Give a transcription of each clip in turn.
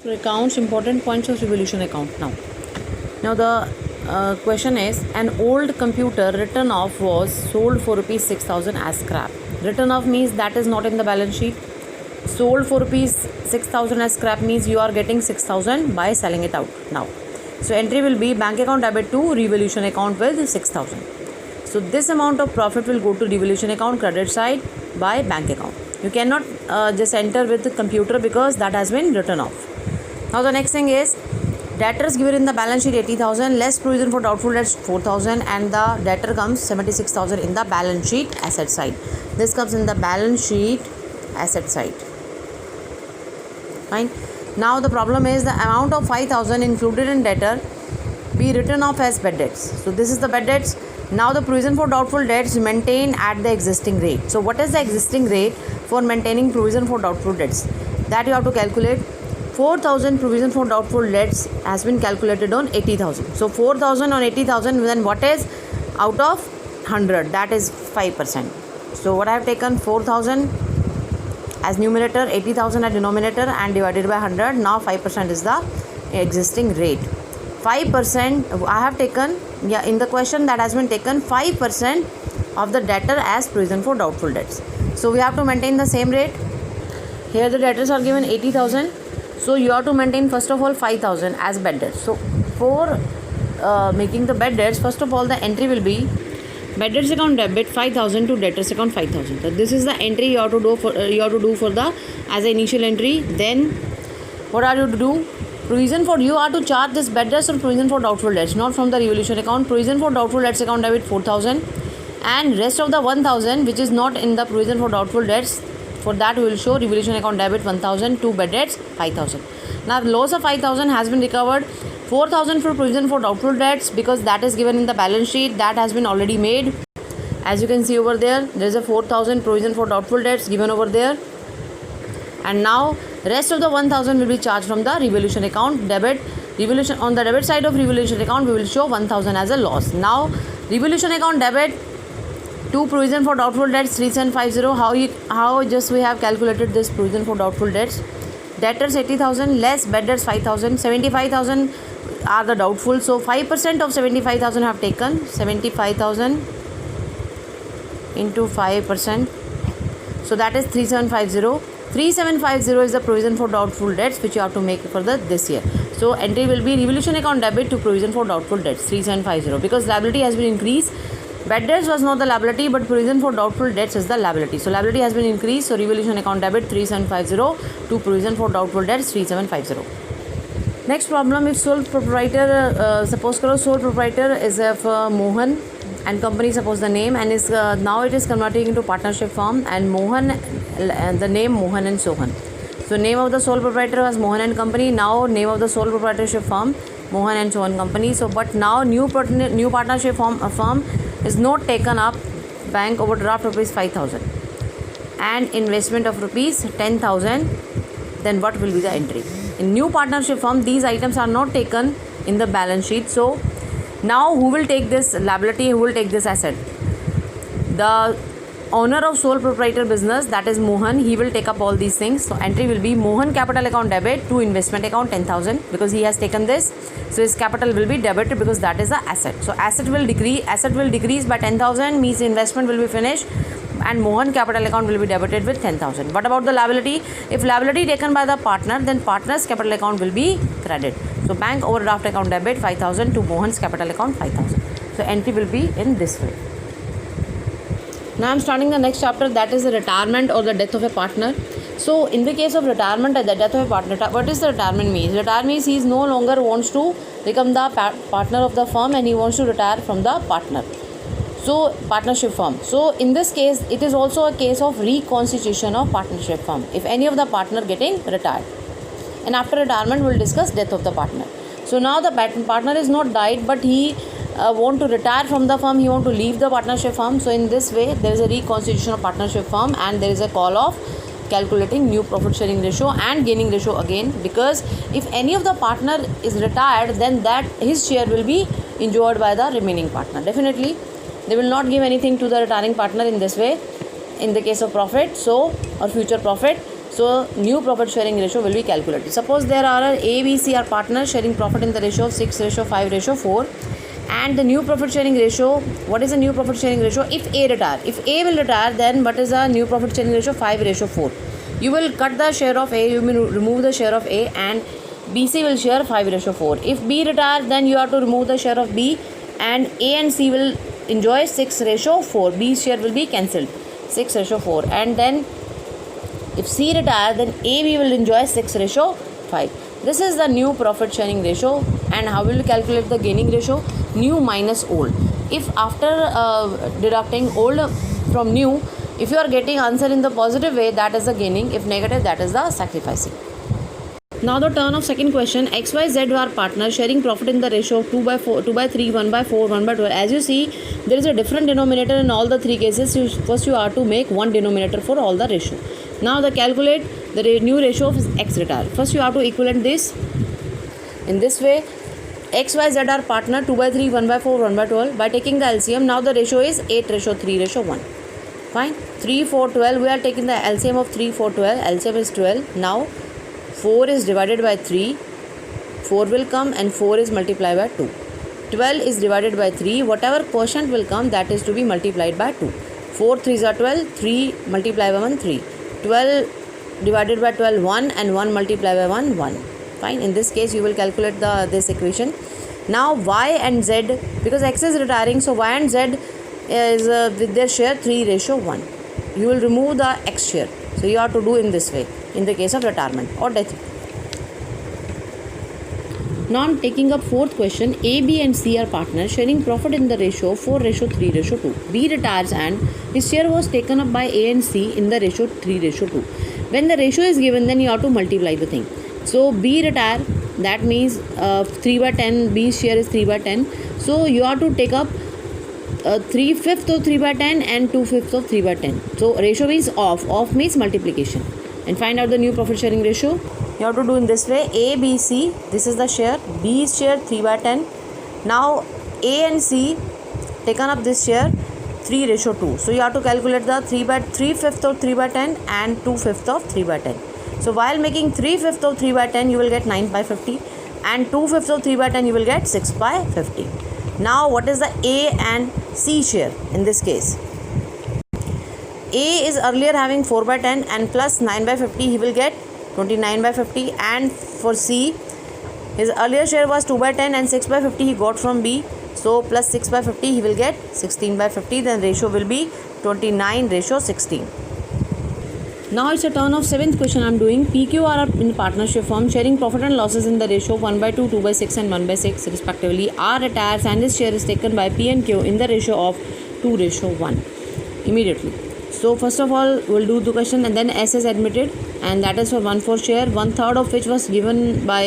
Accounts, important points of revolution account now. Now the question is, an old computer written off was sold for rupees 6,000 as scrap. Written off means that is not in the balance sheet. Sold for rupees 6,000 as scrap means you are getting 6,000 by selling it out now. So entry will be bank account debit to revolution account with 6,000. So this amount of profit will go to revolution account credit side by bank account. You cannot just enter with the computer because that has been written off. Now the next thing is, debtors given in the balance sheet 80,000, less provision for doubtful debts 4,000, and the debtor comes 76,000 in the balance sheet asset side. This comes in the balance sheet asset side. Fine. Now the problem is the amount of 5,000 included in debtor be written off as bad debts. So this is the bad debts. Now the provision for doubtful debts maintain at the existing rate. So what is the existing rate for maintaining provision for doubtful debts? That you have to calculate. 4,000 provision for doubtful debts has been calculated on 80,000. So 4,000 on 80,000, then what is out of 100? That is 5%. So what I have taken 4,000 as numerator, 80,000 as denominator, and divided by 100. Now 5% is the existing rate. 5% I have taken, in the question that has been taken 5% of the debtor as provision for doubtful debts. So we have to maintain the same rate. Here the debtors are given 80,000. So you have to maintain first of all 5,000 as bad debts. So for making the bad debts, first of all the entry will be bad debts account debit 5,000 to debtors account 5,000. So this is the entry you have to do for the as an initial entry. Then what are you to do? Provision for, you are to charge this bad debts or provision for doubtful debts, not from the revolution account. Provision for doubtful debts account debit 4,000, and rest of the 1,000 which is not in the provision for doubtful debts, for that we will show revolution account debit 1,000, to bad debts 5,000. Now loss of 5,000 has been recovered. 4,000 for provision for doubtful debts because that is given in the balance sheet, that has been already made. As you can see over there, there is a 4,000 provision for doubtful debts given over there. And now rest of the 1,000 will be charged from the revolution account debit. Revolution, on the debit side of revolution account we will show 1,000 as a loss. Now revolution account debit to provision for doubtful debts 3750. How just we have calculated this provision for doubtful debts? Debtors 80,000 less bad debts 5,000. 75,000 are the doubtful. So 5% of 75,000 have taken. 75,000 into 5%. So that is 3750. 3750 is the provision for doubtful debts which you have to make for this year. So entry will be revolution account debit to provision for doubtful debts 3750, because liability has been increased. Bad debts was not the liability, but provision for doubtful debts is the liability. So liability has been increased. So revolution account debit 3750 to provision for doubtful debts 3750. Next problem, if sole proprietor, suppose sole proprietor is of Mohan and company, suppose the name, and is now it is converting into partnership firm, and Mohan, the name Mohan and Sohan. So name of the sole proprietor was Mohan and company. Now name of the sole proprietorship firm Mohan and Sohan company. So but now new partnership firm is not taken up. Bank overdraft rupees 5,000 and investment of rupees 10,000. Then what will be the entry? In new partnership firm, these items are not taken in the balance sheet. So now who will take this liability? Who will take this asset? The owner of sole proprietor business, that is Mohan, he will take up all these things. So entry will be Mohan capital account debit to investment account 10,000, because he has taken this. So his capital will be debited because that is the asset. So asset will decrease by 10,000, means investment will be finished, and Mohan capital account will be debited with 10,000. What about the liability? If liability taken by the partner, then partner's capital account will be credit. So bank overdraft account debit 5,000 to Mohan's capital account 5,000. So entry will be in this way. Now I am starting the next chapter, that is the retirement or the death of a partner. So in the case of retirement or the death of a partner, what is the retirement means? Retire means he is no longer wants to become the partner of the firm and he wants to retire from the partner. So partnership firm. So in this case, it is also a case of reconstitution of partnership firm. If any of the partner getting retired. And after retirement, we will discuss death of the partner. So now the partner is not died, but he want to retire from the firm, he want to leave the partnership firm. So in this way, there is a reconstitution of partnership firm, and there is a call of calculating new profit sharing ratio and gaining ratio again, because if any of the partner is retired, then that his share will be enjoyed by the remaining partner. Definitely, they will not give anything to the retiring partner in this way in the case of profit, so or future profit. So new profit sharing ratio will be calculated. Suppose there are A, B, C are partners sharing profit in the ratio of 6:5:4, and the new profit sharing ratio, what is the new profit sharing ratio? If A retire, if A will retire, then what is the new profit sharing ratio? 5:4. You will cut the share of A, you will remove the share of A, and BC will share 5:4. If B retire, then you have to remove the share of B, and A and C will enjoy 6:4. B's share will be cancelled, 6:4, and then if C retire, then AB will enjoy 6:5. This is the new profit sharing ratio. And how will you calculate the gaining ratio? New minus old. If after deducting old from new, if you are getting answer in the positive way, that is the gaining. If negative, that is the sacrificing. Now the turn of second question. X, Y, Z are partners sharing profit in the ratio of 2/4, 2/3, 1/4, 1/12. As you see, there is a different denominator in all the three cases. First you are to make one denominator for all the ratio. Now the calculate the new ratio of X retire. First you have to equivalent this in this way. X, Y, Z are partner 2/3, 1/4, 1/12. By taking the LCM, now the ratio is 8:3:1. Fine. 3, 4, 12. We are taking the LCM of 3, 4, 12. LCM is 12. Now 4 is divided by 3. 4 will come, and 4 is multiplied by 2. 12 is divided by 3. Whatever quotient will come, that is to be multiplied by 2. 4 3s are 12. 3 multiplied by 1, 3. 12 divided by 12, 1, and 1 multiplied by 1, 1. Fine. In this case, you will calculate this equation. Now Y and Z, because X is retiring, so Y and Z is with their share 3:1. You will remove the X share. So you have to do in this way in the case of retirement or death. Now I'm taking up fourth question. A, B and C are partners sharing profit in the ratio of 4:3:2. B retires and his share was taken up by A and C in the ratio 3:2. When the ratio is given, then you have to multiply the thing. So B retire, that means 3/10. B's share is 3/10. So you have to take up 3/5 of 3/10 and 2/5 of 3/10. So ratio is off. Off means multiplication. And find out the new profit sharing ratio. You have to do in this way. A, B, C. This is the share. B's share 3/10. Now A and C taken up this share 3:2. So you have to calculate the 3/5 of 3/10 and 2/5 of 3/10. So while making 3/5 of 3/10, you will get 9/50, and 2/5 of 3/10 you will get 6/50. Now what is the A and C share in this case? A is earlier having 4/10 and plus 9/50, he will get 29/50, and for C, his earlier share was 2/10 and 6/50 he got from B, so plus 6/50 he will get 16/50. Then ratio will be 29:16. Now it's a turn of seventh question. I'm doing PQR are in partnership firm sharing profit and losses in the ratio of 1/2, 2/6 and 1/6 respectively. R retires and his share is taken by P and Q in the ratio of 2:1 immediately. So first of all we'll do the question, and then S is admitted, and that is for 1/4 share, 1/3 of which was given by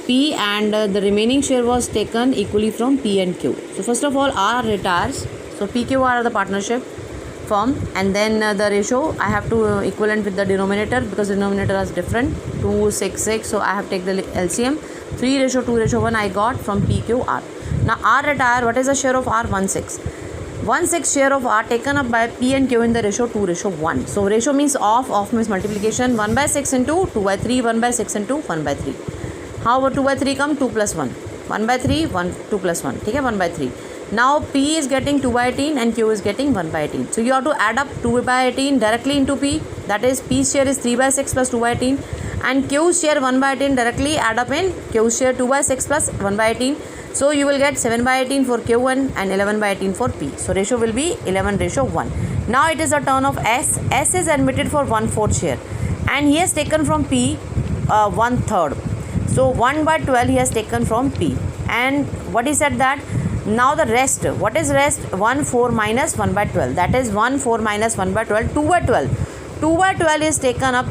P, and the remaining share was taken equally from P and Q. So first of all R retires. So PQR are the partnership firm, and then the ratio I have to equivalent with the denominator, because denominator is different, 2, 6, 6. So I have take the LCM 3:2:1 I got from PQR. Now R retire. What is the share of R? 1/6. 1/6 share of R taken up by P and Q in the ratio 2:1. So ratio means off. Off means multiplication. 1/6 into 2/3. 1/6 into 1/3. How about 2/3 come? 2 plus 1. 1/3. 1 2 plus 1. ठीक है, 1/3. Now P is getting 2/18 and Q is getting 1/18. So you have to add up 2/18 directly into P. That is P's share is 3/6 plus 2/18, and Q's share 1/18 directly add up in Q's share 2/6 plus 1/18. So you will get 7/18 for Q1 and 11/18 for P. So ratio will be 11:1. Now it is a turn of S. S is admitted for 1/4 share, and he has taken from P 1/3. So 1/12 he has taken from P, and what he said that now the rest. What is rest? 1/4 minus 1/12. That is 1/4 minus 1/12. 2/12. 2/12 is taken up.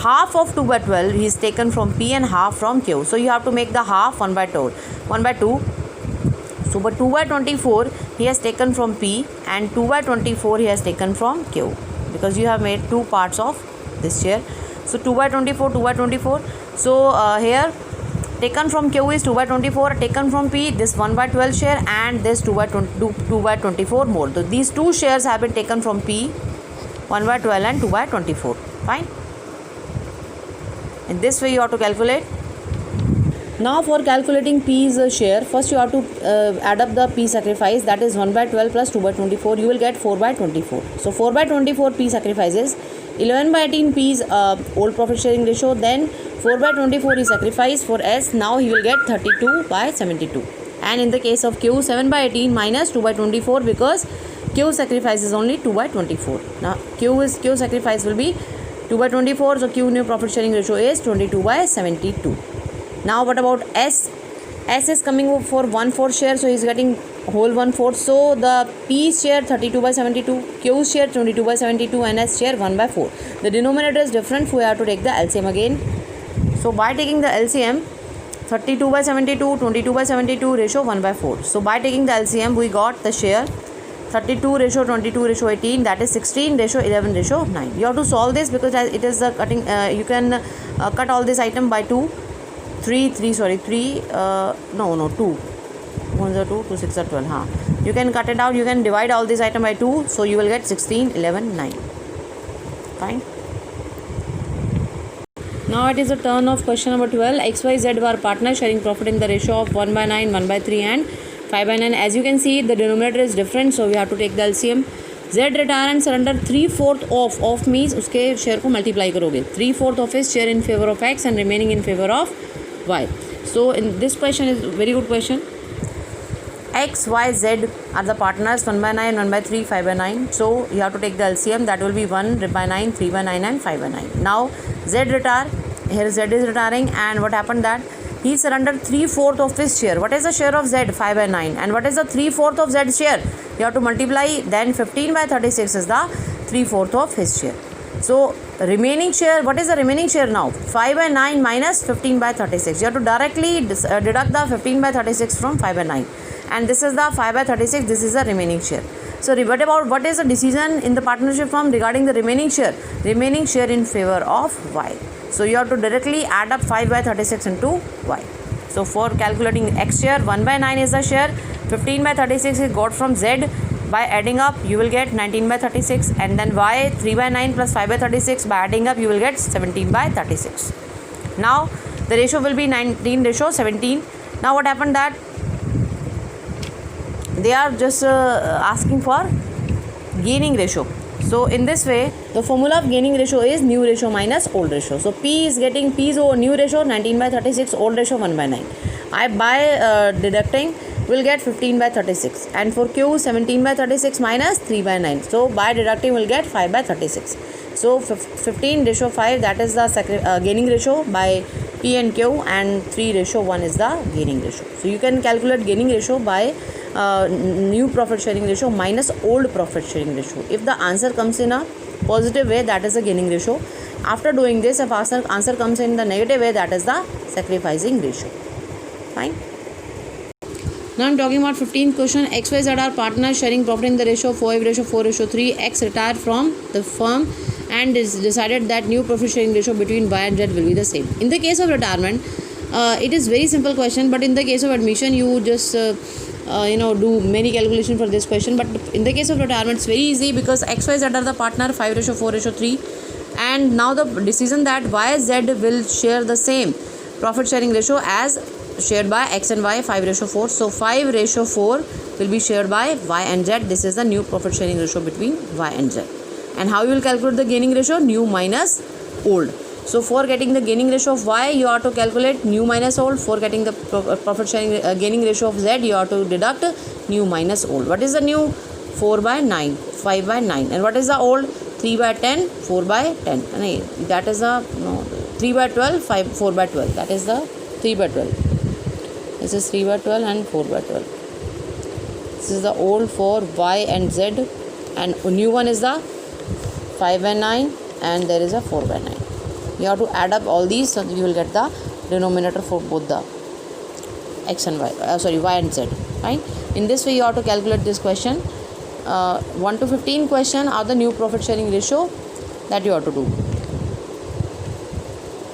Half of 2/12 he is taken from P and half from Q. So you have to make the half 1/2. 1/2. So but 2/24 he has taken from P, and 2/24 he has taken from Q, because you have made two parts of this share. So 2/24, 2/24. So here taken from Q is 2/24, taken from P this 1/12 share, and this 2/24 more. So these two shares have been taken from P, 1/12 and 2/24. Fine. In this way you have to calculate. Now for calculating P's share, first you have to add up the P sacrifice, that is 1 by 12 plus 2 by 24. You will get 4 by 24. So 4 by 24 P sacrifices, 11 by 18 P's old profit sharing ratio, then 4 by 24 is sacrifice for S. Now he will get 32 by 72. And in the case of Q, 7 by 18 minus 2 by 24, because Q sacrifice is only 2 by 24. Now Q sacrifice will be 2 by 24. So Q new profit sharing ratio is 22 by 72. Now what about S? S is coming for 1/4 share, so he is getting whole 1/4. So the P share 32 by 72, Q share 22 by 72, and S share 1 by 4. The denominator is different, so we have to take the LCM again. So by taking the LCM, 32 by 72, 22 by 72 ratio 1 by 4. So by taking the LCM, we got the share 32 ratio 22 ratio 18, that is 16 ratio 11 ratio 9. You have to solve this because it is the cutting. You can cut all this item by 2. 2. 1 is 2, 2 6 are 12. You can cut it out, you can divide all this item by 2, so you will get 16, 11, 9. Fine. Now it is the turn of question number 12. XYZ were partners sharing profit in the ratio of 1 by 9, 1 by 3 and 5 by 9. As you can see, the denominator is different, so we have to take the LCM. Z retire and surrender 3/4 of means उसके share को multiply करोगे. 3/4 of his share in favor of X and remaining in favor of Y. So in this question is very good question. X, Y, Z are the partners, 1 by 9, 1 by 3, 5 by 9. So you have to take the LCM, that will be 1 by 9, 3 by 9 and 5 by 9. Now Z retire, here Z is retiring, and what happened that he surrendered 3/4 of his share. What is the share of Z? 5 by 9. And what is the 3/4 of Z's share? You have to multiply, then 15 by 36 is the 3/4 of his share. So remaining share, what is the remaining share now? 5 by 9 minus 15 by 36. You have to directly deduct the 15 by 36 from 5 by 9. And this is the 5 by 36, this is the remaining share. So what is the decision in the partnership firm regarding the remaining share? Remaining share in favor of Y. So you have to directly add up 5 by 36 into Y. So for calculating X share, 1 by 9 is the share, 15 by 36 is got from Z. By adding up, you will get 19 by 36, and then Y 3 by 9 plus 5 by 36. By adding up, you will get 17 by 36. Now the ratio will be 19 ratio 17. Now what happened that they are just asking for gaining ratio. So in this way, the formula of gaining ratio is new ratio minus old ratio. So P is getting P's new ratio 19 by 36, old ratio 1 by 9. By deducting, will get 15 by 36, and for Q 17 by 36 minus 3 by 9. So by deducting, will get 5 by 36. So 15 ratio 5, that is the gaining ratio by P and Q, and 3 ratio 1 is the gaining ratio. So you can calculate gaining ratio by new profit sharing ratio minus old profit sharing ratio. If the answer comes in a positive way, that is the gaining ratio. After doing this, if answer comes in the negative way, that is the sacrificing ratio. Fine. Now I'm talking about 15th question. XYZ are partners sharing profit in the ratio 5:4:3. X retired from the firm and is decided that new profit sharing ratio between Y and Z will be the same. In the case of retirement, it is very simple question, but in the case of admission, you just do many calculation for this question. But in the case of retirement, it's very easy because XYZ are the partner 5:4:3, and now the decision that YZ will share the same profit sharing ratio as shared by X and Y, 5:4. So 5:4 will be shared by Y and Z. This is the new profit sharing ratio between Y and Z. And how you will calculate the gaining ratio? New minus old. So for getting the gaining ratio of Y, you have to calculate new minus old. For getting the profit sharing gaining ratio of Z, you have to deduct new minus old. What is the new? 4 by 9, 5 by 9. And what is the old? 3 by 10, 4 by 10. That is the 3 by 12, 4 by 12. That is the 3 by 12. This is 3 by 12 and 4 by 12. This is the old for Y and Z, and new one is the 5 by 9, and there is a 4 by 9. You have to add up all these, so you will get the denominator for both the X and Y. Y and Z. Right? In this way, you have to calculate this question. 1 to 15 question are the new profit sharing ratio that you have to do.